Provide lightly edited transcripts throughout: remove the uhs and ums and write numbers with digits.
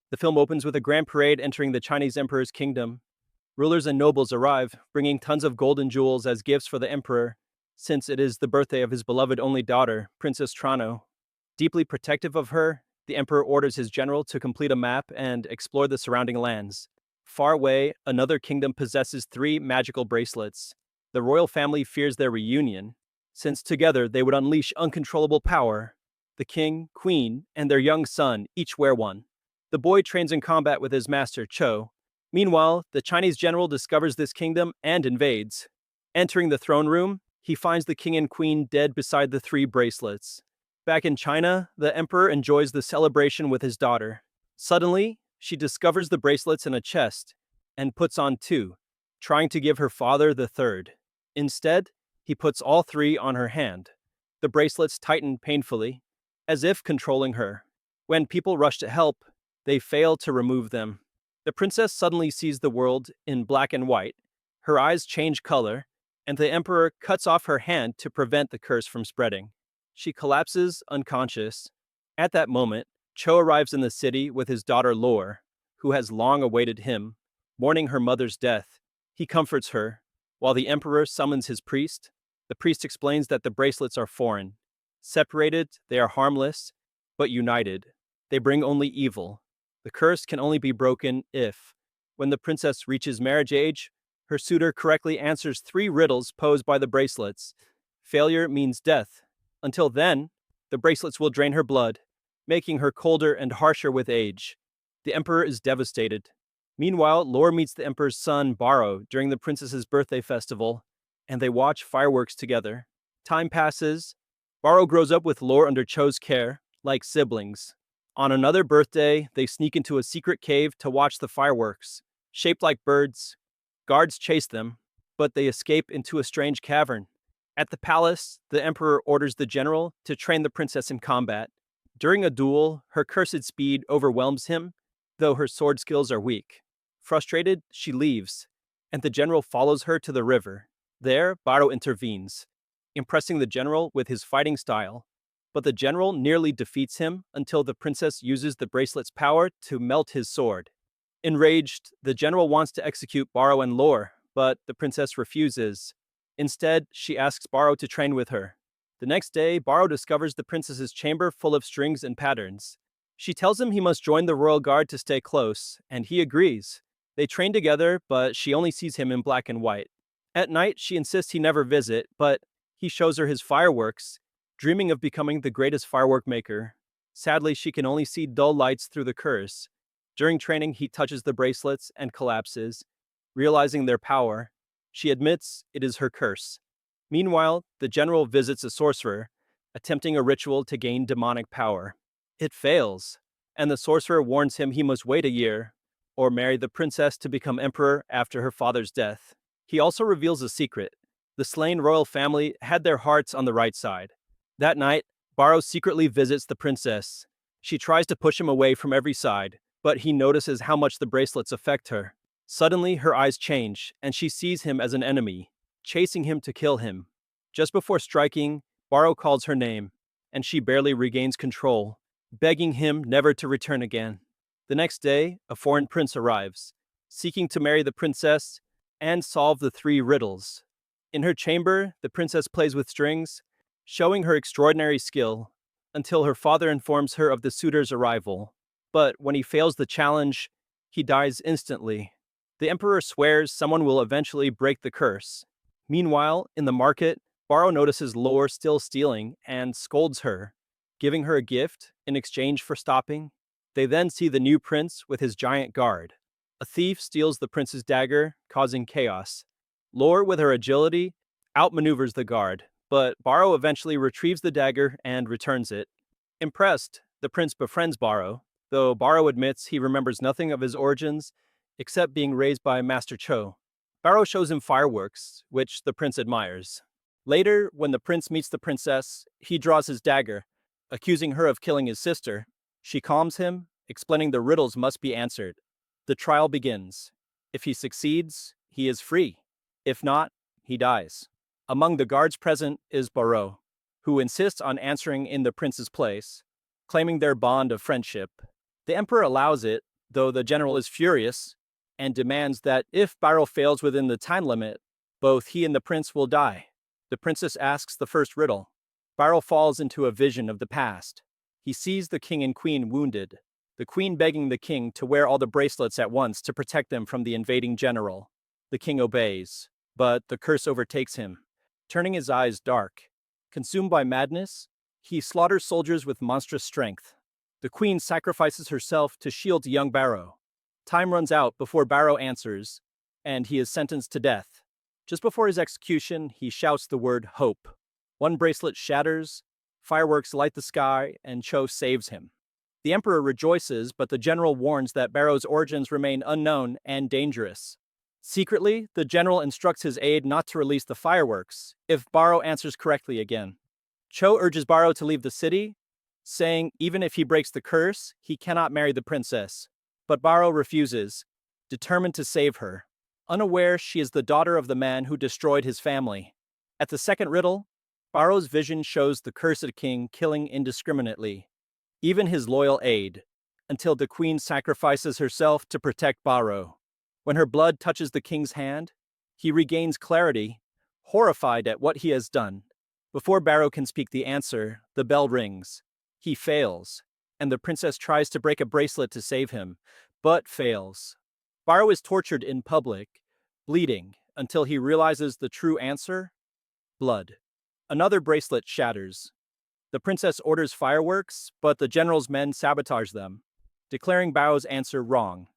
The film opens with a grand parade entering the Chinese emperor's kingdom. Rulers and nobles arrive, bringing tons of gold and jewels as gifts for the emperor, since it is the birthday of his beloved only daughter, Princess Trano. Deeply protective of her, the emperor orders his general to complete a map and explore the surrounding lands. Far away, another kingdom possesses three magical bracelets. The royal family fears their reunion, since together they would unleash uncontrollable power. The king, queen, and their young son each wear one. The boy trains in combat with his master, Cho. Meanwhile, the Chinese general discovers this kingdom and invades. Entering the throne room, he finds the king and queen dead beside the three bracelets. Back in China, the emperor enjoys the celebration with his daughter. Suddenly, she discovers the bracelets in a chest and puts on two, trying to give her father the third. Instead, he puts all three on her hand. The bracelets tighten painfully, as if controlling her. When people rush to help, they fail to remove them. The princess suddenly sees the world in black and white. Her eyes change color, and the emperor cuts off her hand to prevent the curse from spreading. She collapses unconscious. At that moment, Cho arrives in the city with his daughter Lore, who has long awaited him, mourning her mother's death. He comforts her, while the emperor summons his priest. The priest explains that the bracelets are foreign. Separated, they are harmless, but united, they bring only evil. The curse can only be broken if, when the princess reaches marriage age, her suitor correctly answers three riddles posed by the bracelets. Failure means death. Until then, the bracelets will drain her blood, making her colder and harsher with age. The emperor is devastated. Meanwhile, Lore meets the emperor's son, Baro, during the princess's birthday festival, and they watch fireworks together. Time passes. Baro grows up with Lore under Cho's care, like siblings. On another birthday, they sneak into a secret cave to watch the fireworks. Shaped like birds, guards chase them, but they escape into a strange cavern. At the palace, the emperor orders the general to train the princess in combat. During a duel, her cursed speed overwhelms him, though her sword skills are weak. Frustrated, she leaves, and the general follows her to the river. There, Baro intervenes, impressing the general with his fighting style. But the general nearly defeats him until the princess uses the bracelet's power to melt his sword. Enraged, the general wants to execute Baro and Lore, but the princess refuses. Instead, she asks Baro to train with her. The next day, Baro discovers the princess's chamber full of strings and patterns. She tells him he must join the royal guard to stay close, and he agrees. They train together, but she only sees him in black and white. At night, she insists he never visit, but he shows her his fireworks, dreaming of becoming the greatest firework maker. Sadly, she can only see dull lights through the curse. During training, he touches the bracelets and collapses. Realizing their power, she admits it is her curse. Meanwhile, the general visits a sorcerer, attempting a ritual to gain demonic power. It fails, and the sorcerer warns him he must wait a year, or marry the princess to become emperor after her father's death. He also reveals a secret. The slain royal family had their hearts on the right side. That night, Baro secretly visits the princess. She tries to push him away from every side, but he notices how much the bracelets affect her. Suddenly, her eyes change, and she sees him as an enemy, chasing him to kill him. Just before striking, Baro calls her name, and she barely regains control, begging him never to return again. The next day, a foreign prince arrives, seeking to marry the princess and solve the three riddles. In her chamber, the princess plays with strings, showing her extraordinary skill, until her father informs her of the suitor's arrival. But when he fails the challenge, he dies instantly. The emperor swears someone will eventually break the curse. Meanwhile, in the market, Baro notices Lore still stealing and scolds her, giving her a gift in exchange for stopping. They then see the new prince with his giant guard. A thief steals the prince's dagger, causing chaos. Lore, with her agility, outmaneuvers the guard, but Baro eventually retrieves the dagger and returns it. Impressed, the prince befriends Baro, though Baro admits he remembers nothing of his origins except being raised by Master Cho. Baro shows him fireworks, which the prince admires. Later, when the prince meets the princess, he draws his dagger, accusing her of killing his sister. She calms him, explaining the riddles must be answered. The trial begins. If he succeeds, he is free. If not, he dies. Among the guards present is Baro, who insists on answering in the prince's place, claiming their bond of friendship. The emperor allows it, though the general is furious and demands that if Baro fails within the time limit, both he and the prince will die. The princess asks the first riddle. Baro falls into a vision of the past. He sees the king and queen wounded, the queen begging the king to wear all the bracelets at once to protect them from the invading general. The king obeys, but the curse overtakes him, turning his eyes dark. Consumed by madness, he slaughters soldiers with monstrous strength. The queen sacrifices herself to shield young Baro. Time runs out before Baro answers, and he is sentenced to death. Just before his execution, he shouts the word hope. One bracelet shatters, fireworks light the sky, and Cho saves him. The emperor rejoices, but the general warns that Baro's origins remain unknown and dangerous. Secretly, the general instructs his aide not to release the fireworks if Baro answers correctly again. Cho urges Baro to leave the city, saying even if he breaks the curse, he cannot marry the princess. But Baro refuses, determined to save her, unaware she is the daughter of the man who destroyed his family. At the second riddle, Baro's vision shows the cursed king killing indiscriminately, even his loyal aide, until the queen sacrifices herself to protect Baro. When her blood touches the king's hand, he regains clarity, horrified at what he has done. Before Baro can speak the answer, the bell rings. He fails, and the princess tries to break a bracelet to save him, but fails. Baro is tortured in public, bleeding, until he realizes the true answer: blood. Another bracelet shatters. The princess orders fireworks, but the general's men sabotage them, declaring Baro's answer wrong.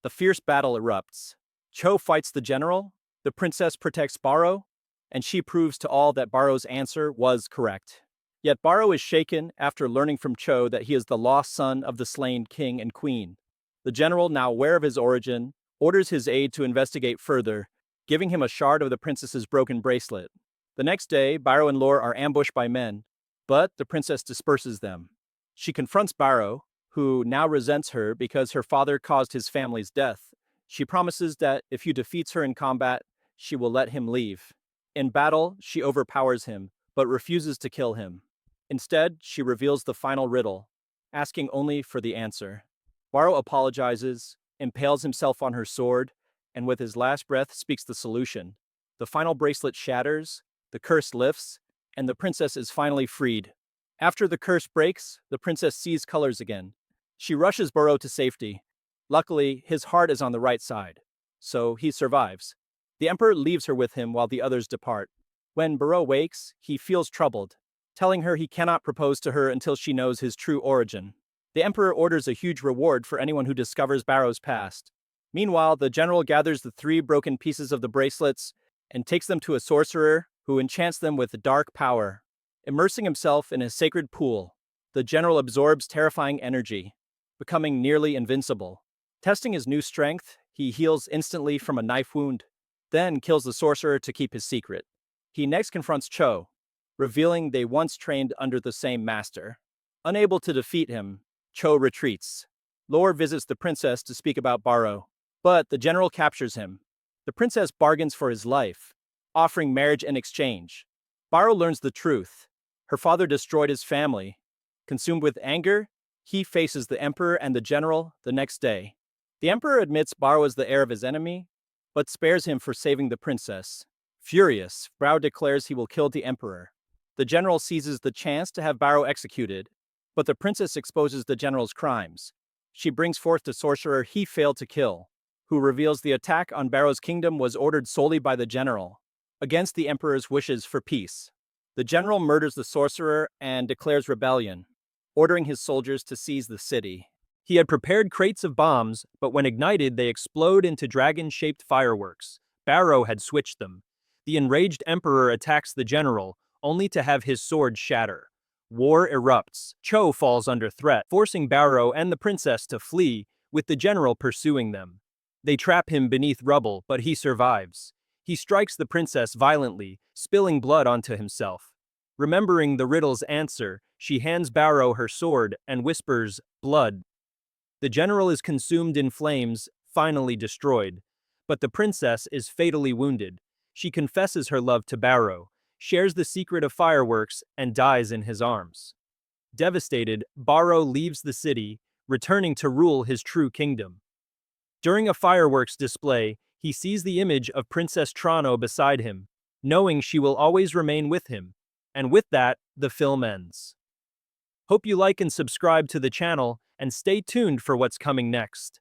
The fierce battle erupts. Cho fights the general, the princess protects Baro, and she proves to all that Baro's answer was correct. Yet Baro is shaken after learning from Cho that he is the lost son of the slain king and queen. The general, now aware of his origin, orders his aide to investigate further, giving him a shard of the princess's broken bracelet. The next day, Baro and Lore are ambushed by men, but the princess disperses them. She confronts Baro, who now resents her because her father caused his family's death. She promises that if he defeats her in combat, she will let him leave. In battle, she overpowers him, but refuses to kill him. Instead, she reveals the final riddle, asking only for the answer. Baro apologizes, impales himself on her sword, and with his last breath speaks the solution. The final bracelet shatters, the curse lifts, and the princess is finally freed. After the curse breaks, the princess sees colors again. She rushes Baro to safety. Luckily, his heart is on the right side, so he survives. The emperor leaves her with him while the others depart. When Baro wakes, he feels troubled, telling her he cannot propose to her until she knows his true origin. The emperor orders a huge reward for anyone who discovers Baro's past. Meanwhile, the general gathers the 3 broken pieces of the bracelets and takes them to a sorcerer who enchants them with dark power. Immersing himself in a sacred pool, the general absorbs terrifying energy, becoming nearly invincible. Testing his new strength, he heals instantly from a knife wound, then kills the sorcerer to keep his secret. He next confronts Cho, revealing they once trained under the same master. Unable to defeat him, Cho retreats. Lore visits the princess to speak about Baro, but the general captures him. The princess bargains for his life, offering marriage in exchange. Baro learns the truth. Her father destroyed his family. Consumed with anger, he faces the emperor and the general the next day. The emperor admits Baro is the heir of his enemy, but spares him for saving the princess. Furious, Baro declares he will kill the emperor. The general seizes the chance to have Baro executed, but the princess exposes the general's crimes. She brings forth the sorcerer he failed to kill, who reveals the attack on Baro's kingdom was ordered solely by the general, against the emperor's wishes for peace. The general murders the sorcerer and declares rebellion, ordering his soldiers to seize the city. He had prepared crates of bombs, but when ignited, they explode into dragon-shaped fireworks. Baro had switched them. The enraged emperor attacks the general, only to have his sword shatter. War erupts. Cho falls under threat, forcing Baro and the princess to flee, with the general pursuing them. They trap him beneath rubble, but he survives. He strikes the princess violently, spilling blood onto himself. Remembering the riddle's answer, she hands Baro her sword and whispers, "Blood." The general is consumed in flames, finally destroyed. But the princess is fatally wounded. She confesses her love to Baro, shares the secret of fireworks, and dies in his arms. Devastated, Baro leaves the city, returning to rule his true kingdom. During a fireworks display, he sees the image of Princess Trano beside him, knowing she will always remain with him. And with that, the film ends. Hope you like and subscribe to the channel, and stay tuned for what's coming next.